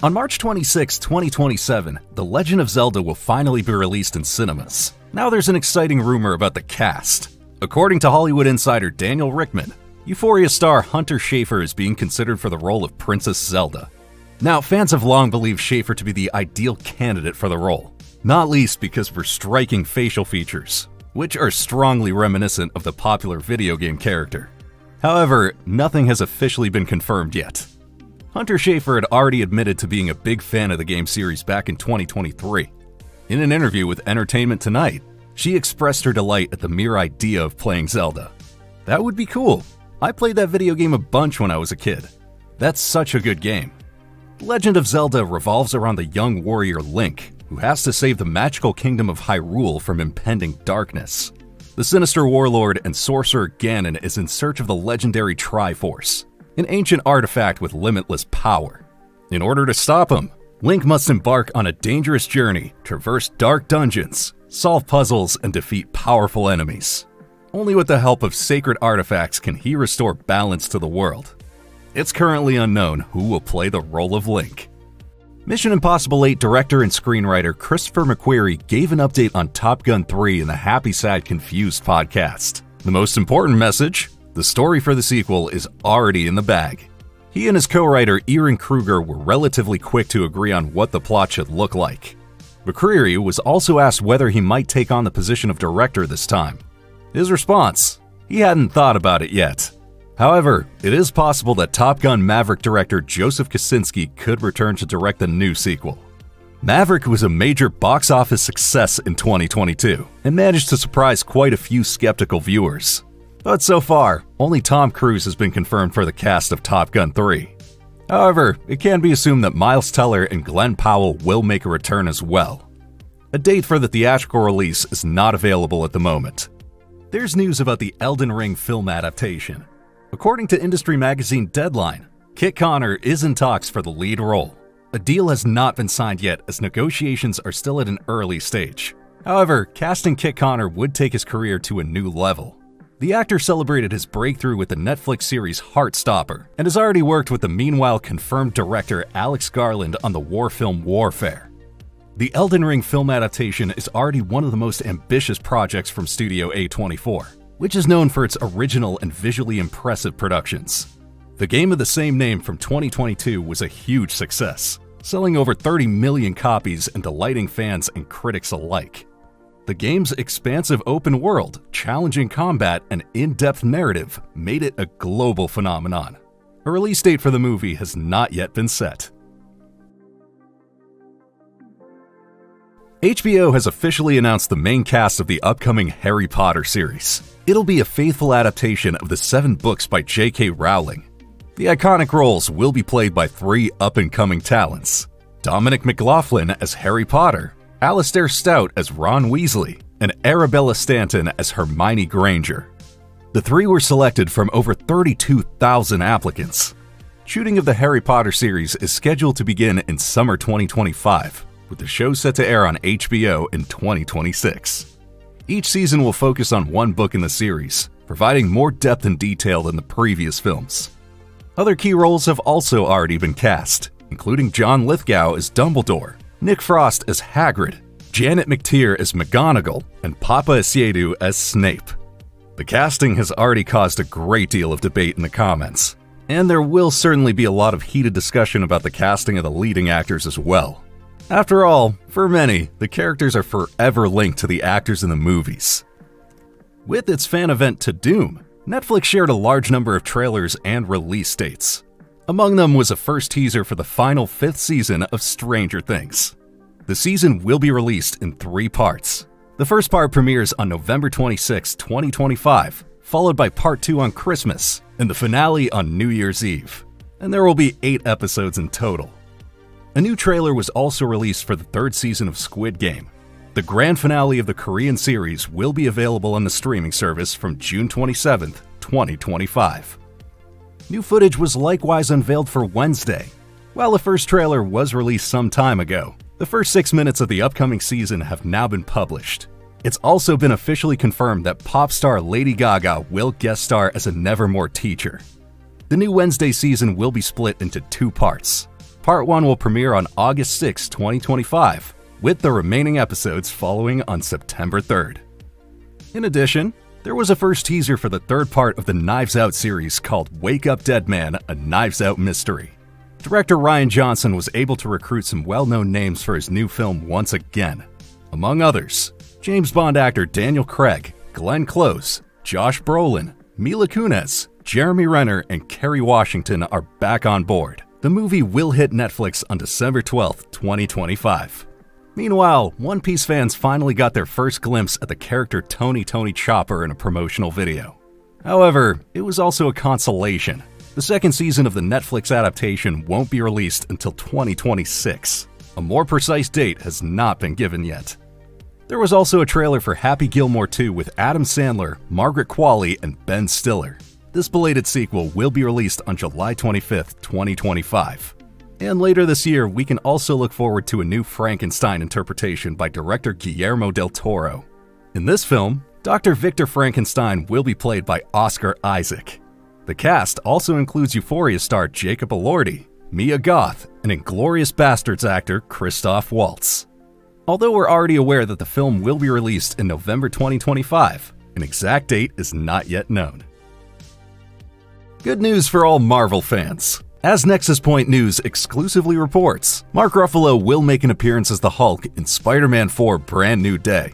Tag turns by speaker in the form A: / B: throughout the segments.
A: On March 26, 2027, The Legend of Zelda will finally be released in cinemas. Now there's an exciting rumor about the cast. According to Hollywood insider Daniel Rickman, Euphoria star Hunter Schafer is being considered for the role of Princess Zelda. Now, fans have long believed Schafer to be the ideal candidate for the role, not least because of her striking facial features, which are strongly reminiscent of the popular video game character. However, nothing has officially been confirmed yet. Hunter Schafer had already admitted to being a big fan of the game series back in 2023. In an interview with Entertainment Tonight, she expressed her delight at the mere idea of playing Zelda. "That would be cool. I played that video game a bunch when I was a kid. That's such a good game." Legend of Zelda revolves around the young warrior Link, who has to save the magical kingdom of Hyrule from impending darkness. The sinister warlord and sorcerer Ganon is in search of the legendary Triforce, an ancient artifact with limitless power. In order to stop him, Link must embark on a dangerous journey, traverse dark dungeons, solve puzzles, and defeat powerful enemies. Only with the help of sacred artifacts can he restore balance to the world. It's currently unknown who will play the role of Link. Mission Impossible 8 director and screenwriter Christopher McQuarrie gave an update on Top Gun 3 in the Happy Sad Confused podcast. The most important message: the story for the sequel is already in the bag. He and his co-writer Ehren Kruger were relatively quick to agree on what the plot should look like. McQuarrie was also asked whether he might take on the position of director this time. His response: he hadn't thought about it yet. However, it is possible that Top Gun Maverick director Joseph Kosinski could return to direct the new sequel. Maverick was a major box office success in 2022 and managed to surprise quite a few skeptical viewers. But so far, only Tom Cruise has been confirmed for the cast of Top Gun 3. However, it can be assumed that Miles Teller and Glenn Powell will make a return as well. A date for the theatrical release is not available at the moment. There's news about the Elden Ring film adaptation. According to industry magazine Deadline, Kit Connor is in talks for the lead role. A deal has not been signed yet as negotiations are still at an early stage. However, casting Kit Connor would take his career to a new level. The actor celebrated his breakthrough with the Netflix series Heartstopper and has already worked with the meanwhile confirmed director Alex Garland on the war film Warfare. The Elden Ring film adaptation is already one of the most ambitious projects from Studio A24, which is known for its original and visually impressive productions. The game of the same name from 2022 was a huge success, selling over 30 million copies and delighting fans and critics alike. The game's expansive open world, challenging combat, and in-depth narrative made it a global phenomenon. A release date for the movie has not yet been set. HBO has officially announced the main cast of the upcoming Harry Potter series. It'll be a faithful adaptation of the 7 books by J.K. Rowling. The iconic roles will be played by 3 up-and-coming talents: Dominic McLaughlin as Harry Potter, Alistair Stout as Ron Weasley, and Arabella Stanton as Hermione Granger. The 3 were selected from over 32,000 applicants. Shooting of the Harry Potter series is scheduled to begin in summer 2025, with the show set to air on HBO in 2026. Each season will focus on one book in the series, providing more depth and detail than the previous films. Other key roles have also already been cast, including John Lithgow as Dumbledore, Nick Frost as Hagrid, Janet McTeer as McGonagall, and Papa Asiedu as Snape. The casting has already caused a great deal of debate in the comments, and there will certainly be a lot of heated discussion about the casting of the leading actors as well. After all, for many, the characters are forever linked to the actors in the movies. With its fan event Tudum, Netflix shared a large number of trailers and release dates. Among them was a first teaser for the final 5th season of Stranger Things. The season will be released in 3 parts. The first part premieres on November 26, 2025, followed by part 2 on Christmas, and the finale on New Year's Eve. And there will be 8 episodes in total. A new trailer was also released for the 3rd season of Squid Game. The grand finale of the Korean series will be available on the streaming service from June 27, 2025. New footage was likewise unveiled for Wednesday. While the first trailer was released some time ago, the first 6 minutes of the upcoming season have now been published. It's also been officially confirmed that pop star Lady Gaga will guest star as a Nevermore teacher. The new Wednesday season will be split into 2 parts. Part 1 will premiere on August 6, 2025, with the remaining episodes following on September 3rd. In addition, there was a first teaser for the third part of the Knives Out series called Wake Up Dead Man, a Knives Out Mystery. Director Rian Johnson was able to recruit some well-known names for his new film once again. Among others, James Bond actor Daniel Craig, Glenn Close, Josh Brolin, Mila Kunis, Jeremy Renner, and Kerry Washington are back on board. The movie will hit Netflix on December 12, 2025. Meanwhile, One Piece fans finally got their first glimpse at the character Tony Chopper in a promotional video. However, it was also a consolation. The second season of the Netflix adaptation won't be released until 2026. A more precise date has not been given yet. There was also a trailer for Happy Gilmore 2 with Adam Sandler, Margaret Qualley, and Ben Stiller. This belated sequel will be released on July 25, 2025. And later this year, we can also look forward to a new Frankenstein interpretation by director Guillermo del Toro. In this film, Dr. Victor Frankenstein will be played by Oscar Isaac. The cast also includes Euphoria star Jacob Elordi, Mia Goth, and Inglourious Basterds actor Christoph Waltz. Although we're already aware that the film will be released in November 2025, an exact date is not yet known. Good news for all Marvel fans. As Nexus Point News exclusively reports, Mark Ruffalo will make an appearance as the Hulk in Spider-Man 4 Brand New Day.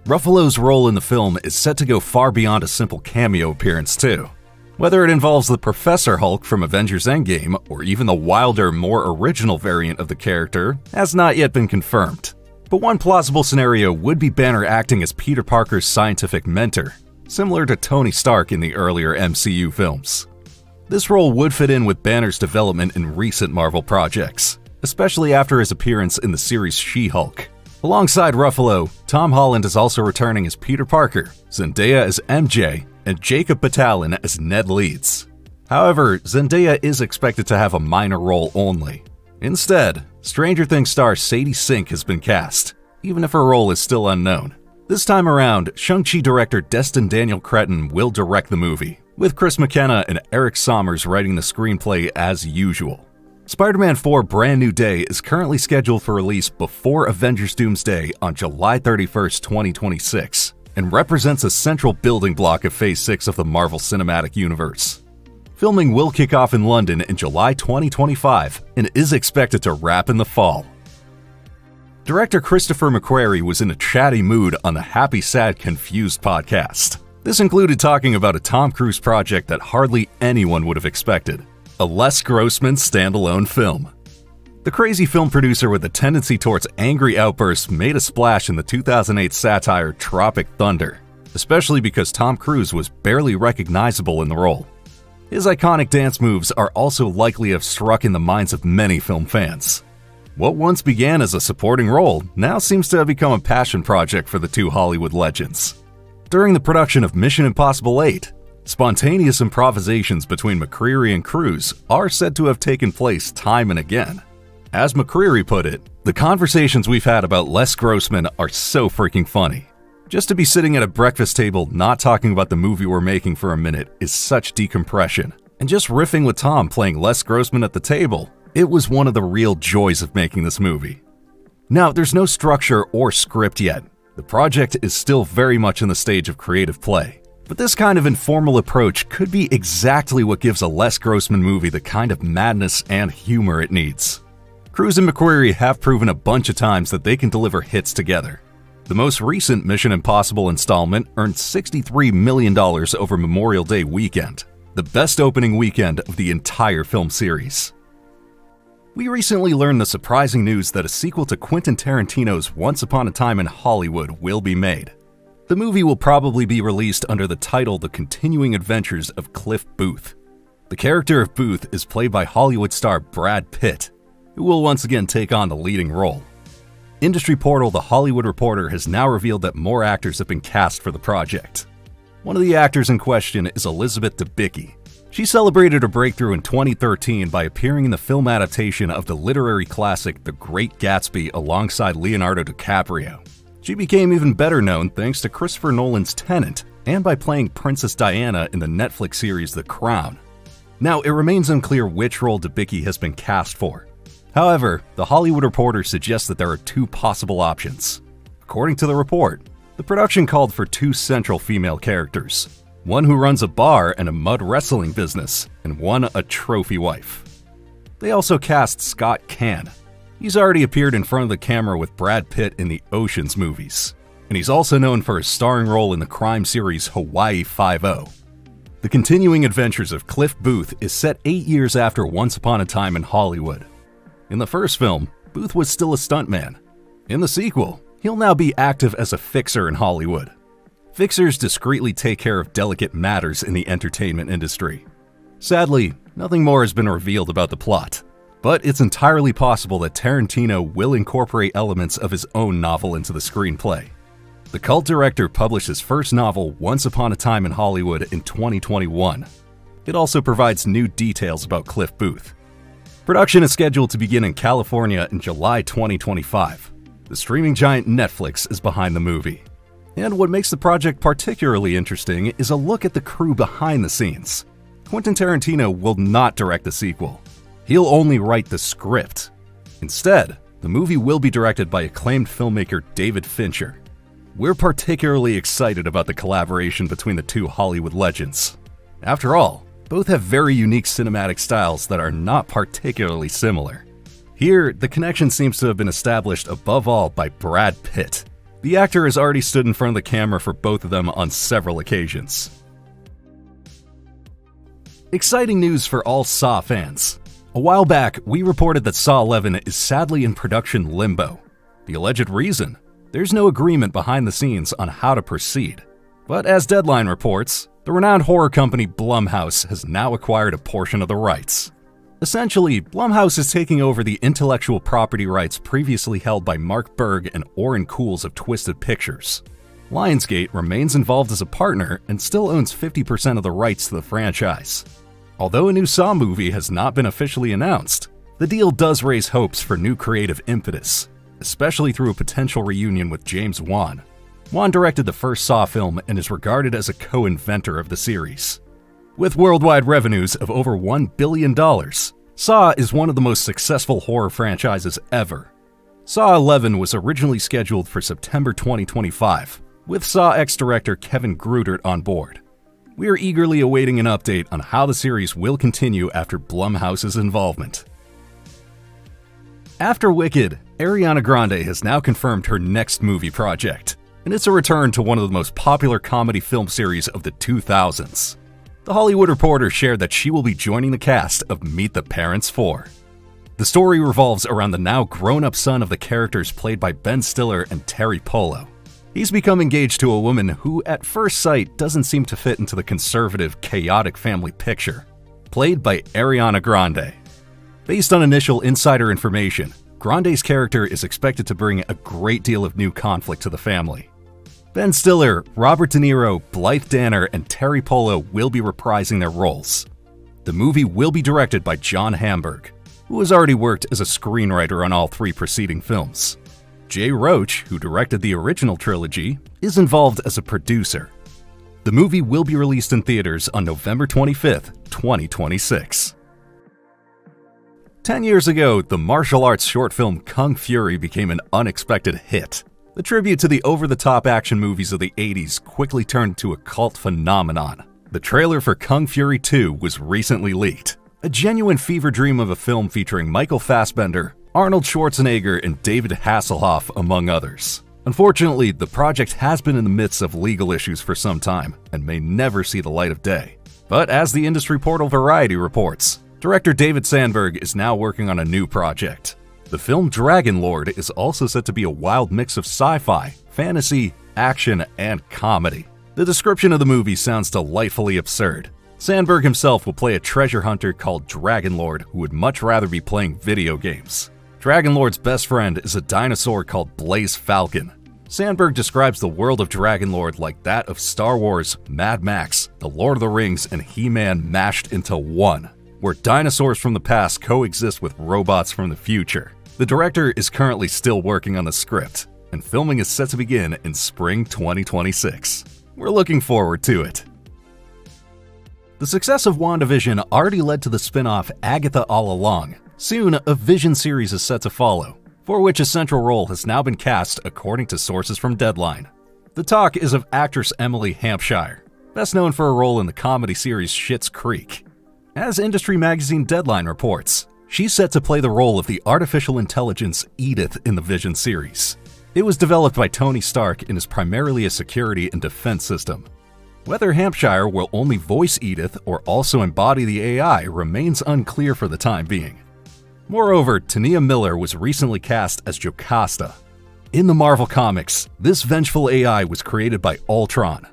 A: Ruffalo's role in the film is set to go far beyond a simple cameo appearance too. Whether it involves the Professor Hulk from Avengers Endgame or even the wilder, more original variant of the character has not yet been confirmed. But one plausible scenario would be Banner acting as Peter Parker's scientific mentor, similar to Tony Stark in the earlier MCU films. This role would fit in with Banner's development in recent Marvel projects, especially after his appearance in the series She-Hulk. Alongside Ruffalo, Tom Holland is also returning as Peter Parker, Zendaya as MJ, and Jacob Batalon as Ned Leeds. However, Zendaya is expected to have a minor role only. Instead, Stranger Things star Sadie Sink has been cast, even if her role is still unknown. This time around, Shang-Chi director Destin Daniel Cretton will direct the movie, with Chris McKenna and Eric Sommers writing the screenplay as usual. Spider-Man 4 Brand New Day is currently scheduled for release before Avengers Doomsday on July 31, 2026, and represents a central building block of Phase 6 of the Marvel Cinematic Universe. Filming will kick off in London in July 2025 and is expected to wrap in the fall. Director Christopher McQuarrie was in a chatty mood on the Happy Sad Confused podcast. This included talking about a Tom Cruise project that hardly anyone would have expected, a Les Grossman standalone film. The crazy film producer with a tendency towards angry outbursts made a splash in the 2008 satire Tropic Thunder, especially because Tom Cruise was barely recognizable in the role. His iconic dance moves are also likely to have struck in the minds of many film fans. What once began as a supporting role now seems to have become a passion project for the two Hollywood legends. During the production of Mission Impossible 8, spontaneous improvisations between McQuarrie and Cruise are said to have taken place time and again. As McQuarrie put it, "The conversations we've had about Les Grossman are so freaking funny. Just to be sitting at a breakfast table not talking about the movie we're making for a minute is such decompression. And just riffing with Tom playing Les Grossman at the table, it was one of the real joys of making this movie." Now, there's no structure or script yet. The project is still very much in the stage of creative play. But this kind of informal approach could be exactly what gives a Les Grossman movie the kind of madness and humor it needs. Cruise and McQuarrie have proven a bunch of times that they can deliver hits together. The most recent Mission Impossible installment earned $63 million over Memorial Day weekend, the best opening weekend of the entire film series. We recently learned the surprising news that a sequel to Quentin Tarantino's Once Upon a Time in Hollywood will be made. The movie will probably be released under the title The Continuing Adventures of Cliff Booth. The character of Booth is played by Hollywood star Brad Pitt, who will once again take on the leading role. Industry portal The Hollywood Reporter has now revealed that more actors have been cast for the project. One of the actors in question is Elizabeth Debicki. She celebrated her breakthrough in 2013 by appearing in the film adaptation of the literary classic The Great Gatsby alongside Leonardo DiCaprio. She became even better known thanks to Christopher Nolan's Tenet and by playing Princess Diana in the Netflix series The Crown. Now, it remains unclear which role Debicki has been cast for. However, The Hollywood Reporter suggests that there are two possible options. According to the report, the production called for two central female characters, one who runs a bar and a mud wrestling business, and one a trophy wife. They also cast Scott Caan. He's already appeared in front of the camera with Brad Pitt in the Ocean's movies, and he's also known for his starring role in the crime series Hawaii Five-0. The continuing adventures of Cliff Booth is set 8 years after Once Upon a Time in Hollywood. In the first film, Booth was still a stuntman. In the sequel, he'll now be active as a fixer in Hollywood. Fixers discreetly take care of delicate matters in the entertainment industry. Sadly, nothing more has been revealed about the plot, but it's entirely possible that Tarantino will incorporate elements of his own novel into the screenplay. The cult director published his first novel, Once Upon a Time in Hollywood, in 2021. It also provides new details about Cliff Booth. Production is scheduled to begin in California in July 2025. The streaming giant Netflix is behind the movie. And what makes the project particularly interesting is a look at the crew behind the scenes. Quentin Tarantino will not direct the sequel. He'll only write the script. Instead, the movie will be directed by acclaimed filmmaker David Fincher. We're particularly excited about the collaboration between the two Hollywood legends. After all, both have very unique cinematic styles that are not particularly similar. Here, the connection seems to have been established above all by Brad Pitt. The actor has already stood in front of the camera for both of them on several occasions. Exciting news for all Saw fans. A while back, we reported that Saw 11 is sadly in production limbo. The alleged reason? There's no agreement behind the scenes on how to proceed. But as Deadline reports, the renowned horror company Blumhouse has now acquired a portion of the rights. Essentially, Blumhouse is taking over the intellectual property rights previously held by Mark Berg and Oren Cools of Twisted Pictures. Lionsgate remains involved as a partner and still owns 50% of the rights to the franchise. Although a new Saw movie has not been officially announced, the deal does raise hopes for new creative impetus, especially through a potential reunion with James Wan. Wan directed the first Saw film and is regarded as a co-inventor of the series. With worldwide revenues of over $1 billion, Saw is one of the most successful horror franchises ever. Saw 11 was originally scheduled for September 2025, with Saw X director Kevin Grudert on board. We are eagerly awaiting an update on how the series will continue after Blumhouse's involvement. After Wicked, Ariana Grande has now confirmed her next movie project, and it's a return to one of the most popular comedy film series of the 2000s. The Hollywood Reporter shared that she will be joining the cast of Meet the Parents 4. The story revolves around the now grown-up son of the characters played by Ben Stiller and Terry Polo. He's become engaged to a woman who, at first sight, doesn't seem to fit into the conservative, chaotic family picture, played by Ariana Grande. Based on initial insider information, Grande's character is expected to bring a great deal of new conflict to the family. Ben Stiller, Robert De Niro, Blythe Danner, and Terry Polo will be reprising their roles. The movie will be directed by John Hamburg, who has already worked as a screenwriter on all three preceding films. Jay Roach, who directed the original trilogy, is involved as a producer. The movie will be released in theaters on November 25th, 2026. 10 years ago, the martial arts short film Kung Fury became an unexpected hit. The tribute to the over-the-top action movies of the 80s quickly turned into a cult phenomenon. The trailer for Kung Fury 2 was recently leaked. A genuine fever dream of a film featuring Michael Fassbender, Arnold Schwarzenegger, and David Hasselhoff, among others. Unfortunately, the project has been in the midst of legal issues for some time and may never see the light of day. But as the industry portal Variety reports, director David Sandberg is now working on a new project. The film Dragonlord is also set to be a wild mix of sci-fi, fantasy, action, and comedy. The description of the movie sounds delightfully absurd. Sandberg himself will play a treasure hunter called Dragonlord who would much rather be playing video games. Dragonlord's best friend is a dinosaur called Blaze Falcon. Sandberg describes the world of Dragonlord like that of Star Wars, Mad Max, The Lord of the Rings, and He-Man mashed into one, where dinosaurs from the past coexist with robots from the future. The director is currently still working on the script, and filming is set to begin in spring 2026. We're looking forward to it. The success of WandaVision already led to the spin-off Agatha All Along, Soon, a Vision series is set to follow, for which a central role has now been cast according to sources from Deadline. The talk is of actress Emily Hampshire, best known for a role in the comedy series Schitt's Creek. As industry magazine Deadline reports, she's set to play the role of the artificial intelligence Edith in the Vision series. It was developed by Tony Stark and is primarily a security and defense system. Whether Hampshire will only voice Edith or also embody the AI remains unclear for the time being. Moreover, Tania Miller was recently cast as Jocasta. In the Marvel Comics, this vengeful AI was created by Ultron.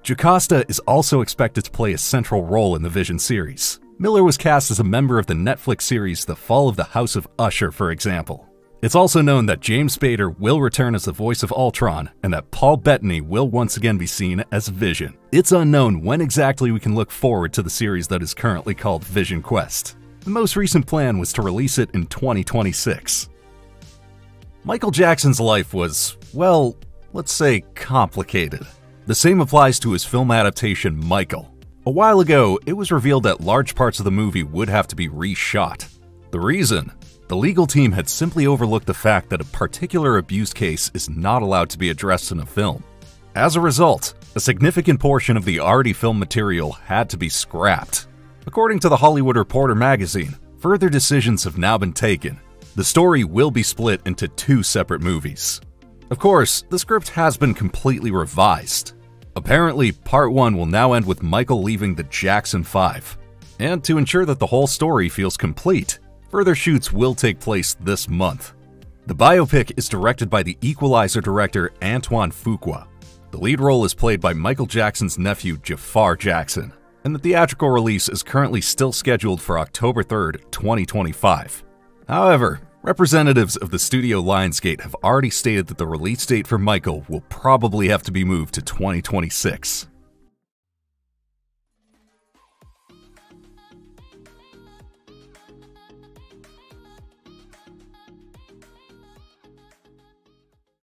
A: Jocasta is also expected to play a central role in the Vision series. Miller was cast as a member of the Netflix series The Fall of the House of Usher, for example. It's also known that James Spader will return as the voice of Ultron and that Paul Bettany will once again be seen as Vision. It's unknown when exactly we can look forward to the series that is currently called Vision Quest. The most recent plan was to release it in 2026. Michael Jackson's life was, well, let's say complicated. The same applies to his film adaptation Michael. A while ago, it was revealed that large parts of the movie would have to be reshot. The reason? The legal team had simply overlooked the fact that a particular abuse case is not allowed to be addressed in a film. As a result, a significant portion of the already filmed material had to be scrapped. According to The Hollywood Reporter magazine, further decisions have now been taken. The story will be split into 2 separate movies. Of course, the script has been completely revised. Apparently, Part 1 will now end with Michael leaving the Jackson 5. And to ensure that the whole story feels complete, further shoots will take place this month. The biopic is directed by the Equalizer director Antoine Fuqua. The lead role is played by Michael Jackson's nephew Jafar Jackson, and the theatrical release is currently still scheduled for October 3rd, 2025. However, representatives of the studio Lionsgate have already stated that the release date for Michael will probably have to be moved to 2026.